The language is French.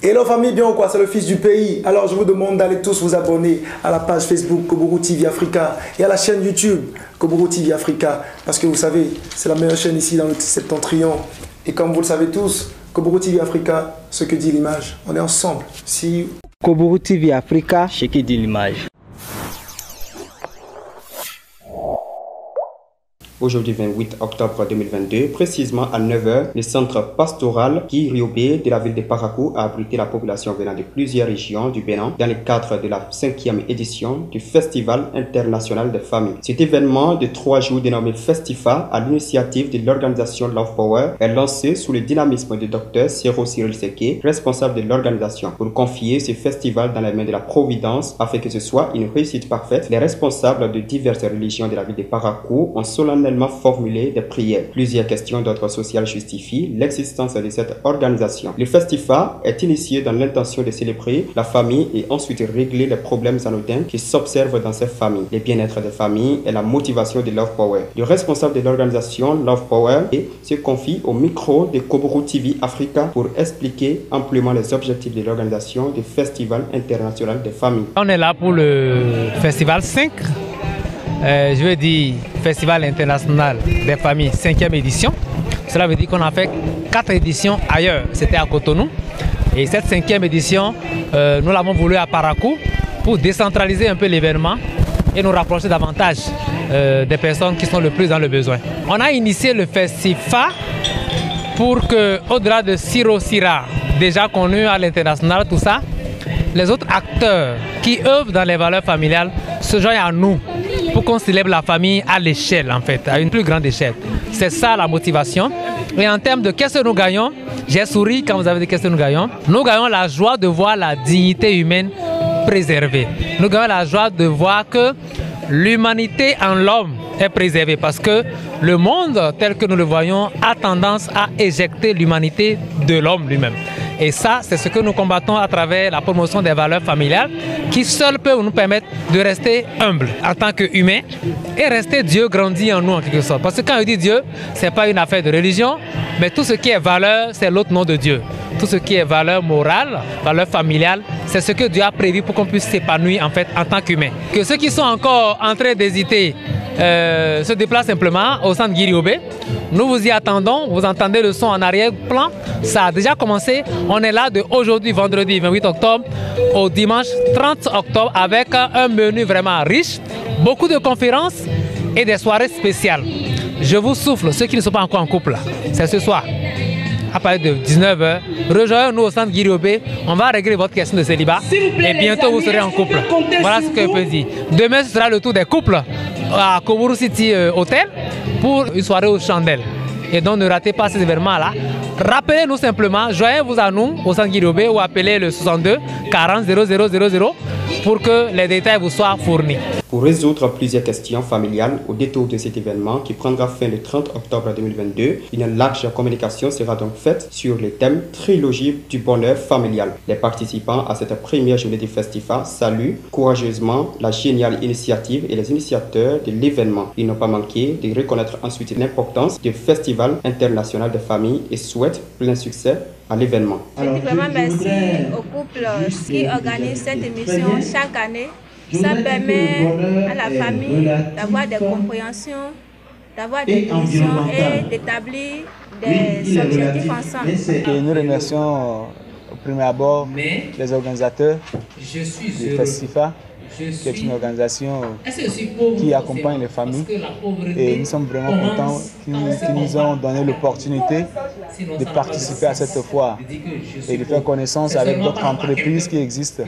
Hello famille, bien ou quoi? C'est le fils du pays. Alors je vous demande d'aller tous vous abonner à la page Facebook Koburu TV Africa et à la chaîne YouTube Koburu TV Africa. Parce que vous savez, c'est la meilleure chaîne ici dans le septentrion. Et comme vous le savez tous, Koburu TV Africa, ce que dit l'image. On est ensemble. Si Koburu TV Africa, ce que dit l'image. Aujourd'hui 28 octobre 2022, précisément à 9 h, le centre pastoral Guiriobé de la ville de Parakou a abrité la population venant de plusieurs régions du Bénin dans le cadre de la 5e édition du Festival international des familles. Cet événement de 3 jours dénommé Festifa à l'initiative de l'organisation Love Power est lancé sous le dynamisme du Dr Sero Cyril Seke, responsable de l'organisation. Pour confier ce festival dans les mains de la Providence afin que ce soit une réussite parfaite, les responsables de diverses religions de la ville de Parakou ont solennellement formulé des prières. Plusieurs questions d'ordre social justifient l'existence de cette organisation. Le Festifa est initié dans l'intention de célébrer la famille et ensuite régler les problèmes anodins qui s'observent dans ces familles. Le bien-être des familles et la motivation de Love Power. Le responsable de l'organisation Love Power se confie au micro de Koburu TV Africa pour expliquer amplement les objectifs de l'organisation du Festival international des familles. On est là pour le Festival 5. Je veux dire Festival international des familles 5e édition. Cela veut dire qu'on a fait 4 éditions ailleurs. C'était à Cotonou. Et cette 5e édition, nous l'avons voulu à Parakou pour décentraliser un peu l'événement et nous rapprocher davantage des personnes qui sont le plus dans le besoin. On a initié le Festifa pour que, au-delà de Siro Sira, déjà connu à l'international, tout ça, les autres acteurs qui œuvrent dans les valeurs familiales se joignent à nous pour qu'on célèbre la famille à l'échelle, en fait, à une plus grande échelle. C'est ça la motivation. Et en termes de qu'est-ce que nous gagnons, j'ai souri quand vous avez dit qu'est-ce que nous gagnons. Nous gagnons la joie de voir la dignité humaine préservée. Nous gagnons la joie de voir que l'humanité en l'homme est préservée parce que le monde tel que nous le voyons a tendance à éjecter l'humanité de l'homme lui-même. Et ça, c'est ce que nous combattons à travers la promotion des valeurs familiales qui seules peuvent nous permettre de rester humbles en tant qu'humains et rester Dieu grandi en nous en quelque sorte. Parce que quand on dit Dieu, ce n'est pas une affaire de religion, mais tout ce qui est valeur, c'est l'autre nom de Dieu. Tout ce qui est valeur morale, valeur familiale, c'est ce que Dieu a prévu pour qu'on puisse s'épanouir en fait en tant qu'humain. Que ceux qui sont encore en train d'hésiter se déplacent simplement au centre Guiriobé. Nous vous y attendons, vous entendez le son en arrière-plan, ça a déjà commencé. On est là de aujourd'hui, vendredi 28 octobre, au dimanche 30 octobre avec un menu vraiment riche, beaucoup de conférences et des soirées spéciales. Je vous souffle, ceux qui ne sont pas encore en couple, c'est ce soir. À partir de 19 h, rejoignez-nous au centre Guiriobé. On va régler votre question de célibat et bientôt vous serez en couple. Voilà ce que je peux dire. Demain, ce sera le tour des couples à Koburu City Hotel pour une soirée aux chandelles. Et donc ne ratez pas ces événements-là. Rappelez-nous simplement, joignez-vous à nous au centre Guiriobé ou appelez le 62 40 0000 pour que les détails vous soient fournis. Pour résoudre plusieurs questions familiales au détour de cet événement qui prendra fin le 30 octobre 2022, une large communication sera donc faite sur le thème Trilogie du bonheur familial. Les participants à cette première journée du Festival saluent courageusement la géniale initiative et les initiateurs de l'événement. Ils n'ont pas manqué de reconnaître ensuite l'importance du Festival international des familles et souhaitent plein succès à l'événement. Je dis vraiment merci au couple qui organise cette émission chaque année. Ça permet à la famille d'avoir des compréhensions, d'avoir des visions et d'établir des objectifs ensemble. Et nous remercions au premier abord les organisateurs du Festifa, qui est une organisation qui accompagne les familles. Et nous sommes vraiment contents qu'ils nous ont donné l'opportunité de participer à cette foire et de faire connaissance avec d'autres entreprises qui existent.